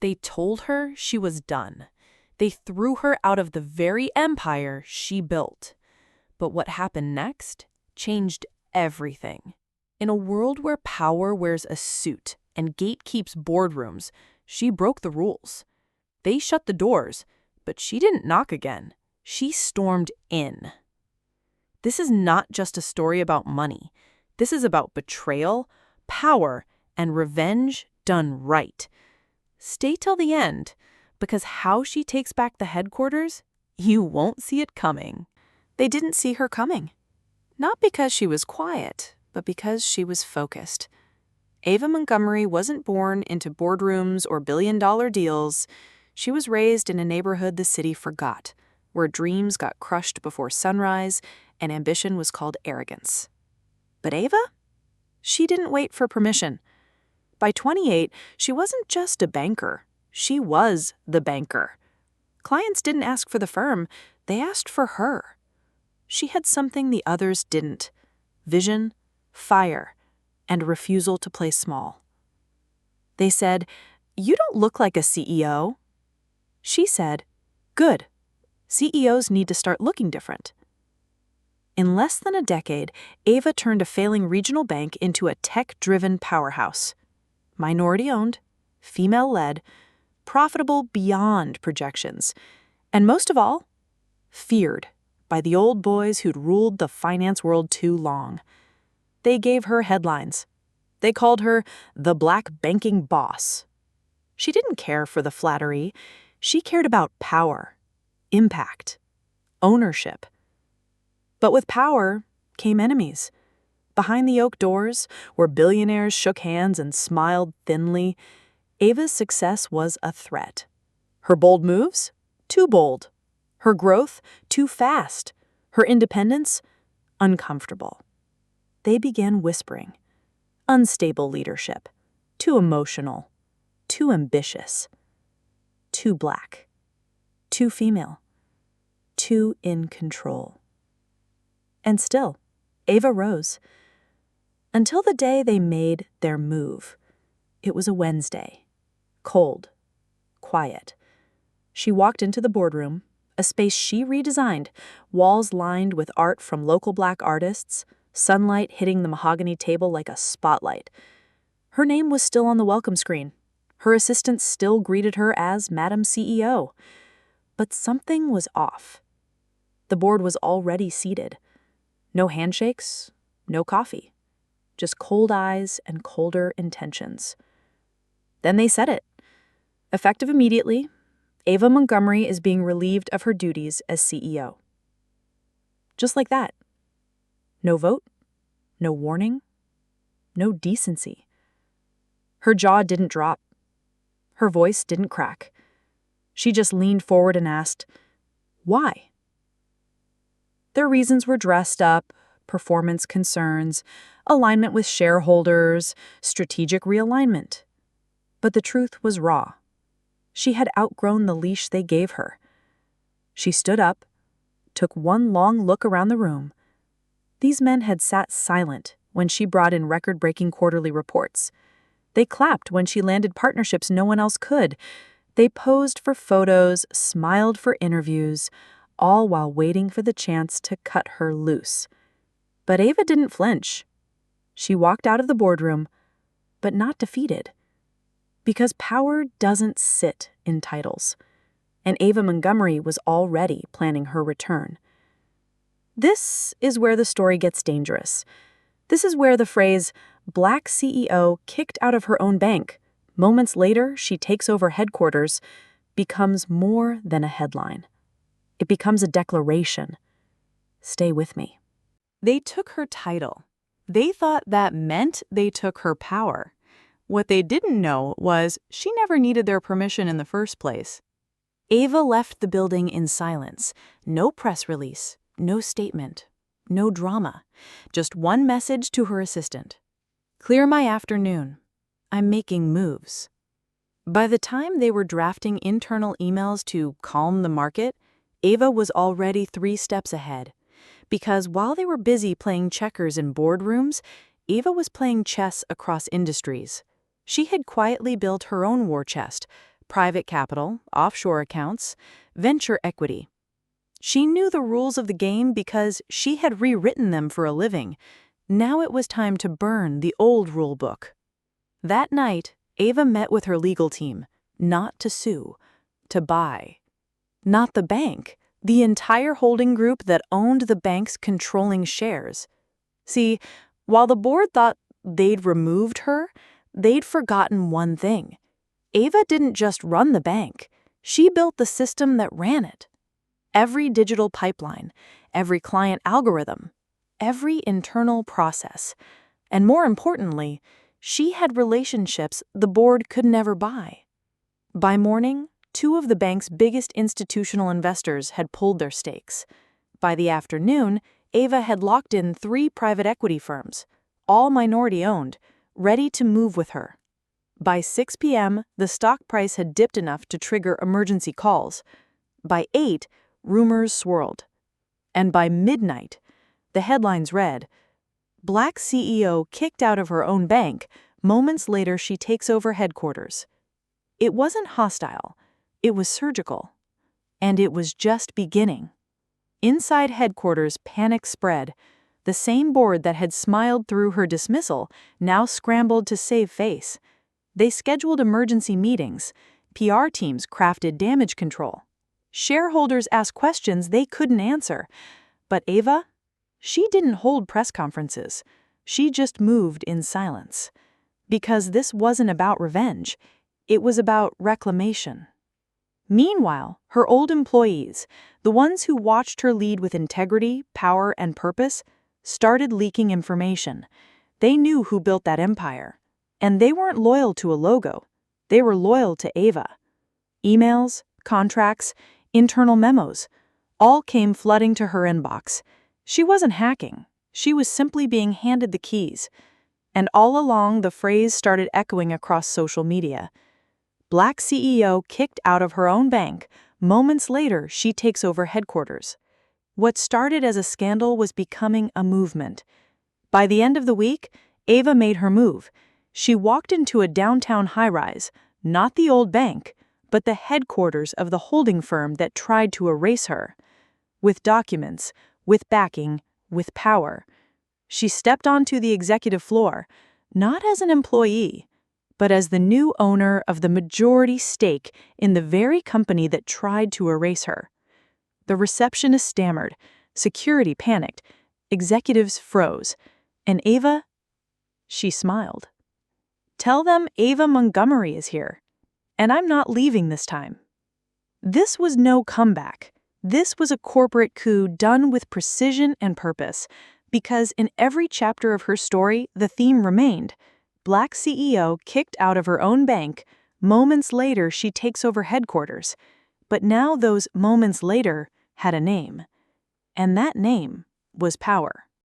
They told her she was done. They threw her out of the very empire she built. But what happened next changed everything. In a world where power wears a suit and gatekeeps boardrooms, she broke the rules. They shut the doors, but she didn't knock again. She stormed in. This is not just a story about money. This is about betrayal, power, and revenge done right. Stay till the end, because how she takes back the headquarters, you won't see it coming. They didn't see her coming. Not because she was quiet, but because she was focused. Ava Montgomery wasn't born into boardrooms or billion-dollar deals. She was raised in a neighborhood the city forgot, where dreams got crushed before sunrise and ambition was called arrogance. But Ava? She didn't wait for permission. By 28, she wasn't just a banker. She was the banker. Clients didn't ask for the firm, they asked for her. She had something the others didn't: vision, fire, and a refusal to play small. They said, "You don't look like a CEO." She said, "Good. CEOs need to start looking different." In less than a decade, Ava turned a failing regional bank into a tech-driven powerhouse. Minority-owned, female-led, profitable beyond projections, and most of all, feared by the old boys who'd ruled the finance world too long. They gave her headlines. They called her the Black Banking Boss. She didn't care for the flattery. She cared about power, impact, ownership. But with power came enemies. Behind the oak doors, where billionaires shook hands and smiled thinly, Ava's success was a threat. Her bold moves? Too bold. Her growth? Too fast. Her independence? Uncomfortable. They began whispering. Unstable leadership. Too emotional. Too ambitious. Too black. Too female. Too in control. And still, Ava rose. Until the day they made their move. It was a Wednesday. Cold. Quiet. She walked into the boardroom, a space she redesigned, walls lined with art from local black artists, sunlight hitting the mahogany table like a spotlight. Her name was still on the welcome screen. Her assistants still greeted her as Madam CEO. But something was off. The board was already seated. No handshakes, no coffee. Just cold eyes and colder intentions. Then they said it. Effective immediately, Ava Montgomery is being relieved of her duties as CEO. Just like that. No vote, no warning, no decency. Her jaw didn't drop. Her voice didn't crack. She just leaned forward and asked, "Why?" Their reasons were dressed up: performance concerns, alignment with shareholders, strategic realignment. But the truth was raw. She had outgrown the leash they gave her. She stood up, took one long look around the room. These men had sat silent when she brought in record-breaking quarterly reports. They clapped when she landed partnerships no one else could. They posed for photos, smiled for interviews, all while waiting for the chance to cut her loose. But Ava didn't flinch. She walked out of the boardroom, but not defeated. Because power doesn't sit in titles, and Ava Montgomery was already planning her return. This is where the story gets dangerous. This is where the phrase, "Black CEO kicked out of her own bank, moments later she takes over headquarters," becomes more than a headline. It becomes a declaration. Stay with me. They took her title. They thought that meant they took her power. What they didn't know was she never needed their permission in the first place. Ava left the building in silence. No press release, no statement, no drama. Just one message to her assistant. "Clear my afternoon. I'm making moves." By the time they were drafting internal emails to calm the market, Ava was already 3 steps ahead. Because while they were busy playing checkers in boardrooms, Ava was playing chess across industries. She had quietly built her own war chest, private capital, offshore accounts, venture equity. She knew the rules of the game because she had rewritten them for a living. Now it was time to burn the old rule book. That night, Ava met with her legal team, not to sue, to buy. Not the bank, the entire holding group that owned the bank's controlling shares. See, while the board thought they'd removed her, they'd forgotten one thing. Ava didn't just run the bank, she built the system that ran it. Every digital pipeline, every client algorithm, every internal process. And more importantly, she had relationships the board could never buy. By morning, 2 of the bank's biggest institutional investors had pulled their stakes. By the afternoon, Ava had locked in 3 private equity firms, all minority-owned, ready to move with her. By 6 p.m., the stock price had dipped enough to trigger emergency calls. By 8, rumors swirled. And by midnight, the headlines read, "Black CEO kicked out of her own bank. Moments later, she takes over headquarters." It wasn't hostile. It was surgical. And it was just beginning. Inside headquarters, panic spread. The same board that had smiled through her dismissal now scrambled to save face. They scheduled emergency meetings. PR teams crafted damage control. Shareholders asked questions they couldn't answer. But Ava? She didn't hold press conferences. She just moved in silence. Because this wasn't about revenge. It was about reclamation. Meanwhile, her old employees, the ones who watched her lead with integrity, power, and purpose, started leaking information. They knew who built that empire. And they weren't loyal to a logo. They were loyal to Ava. Emails, contracts, internal memos, all came flooding to her inbox. She wasn't hacking. She was simply being handed the keys. And all along, the phrase started echoing across social media. Black CEO kicked out of her own bank. Moments later, she takes over headquarters. What started as a scandal was becoming a movement. By the end of the week, Ava made her move. She walked into a downtown high-rise, not the old bank, but the headquarters of the holding firm that tried to erase her. With documents, with backing, with power. She stepped onto the executive floor, not as an employee, but as the new owner of the majority stake in the very company that tried to erase her. The receptionist stammered, security panicked, executives froze, and Ava, she smiled. "Tell them Ava Montgomery is here, and I'm not leaving this time." This was no comeback. This was a corporate coup done with precision and purpose, because in every chapter of her story, the theme remained. Black CEO kicked out of her own bank. Moments later, she takes over headquarters. But now those moments later had a name. And that name was power.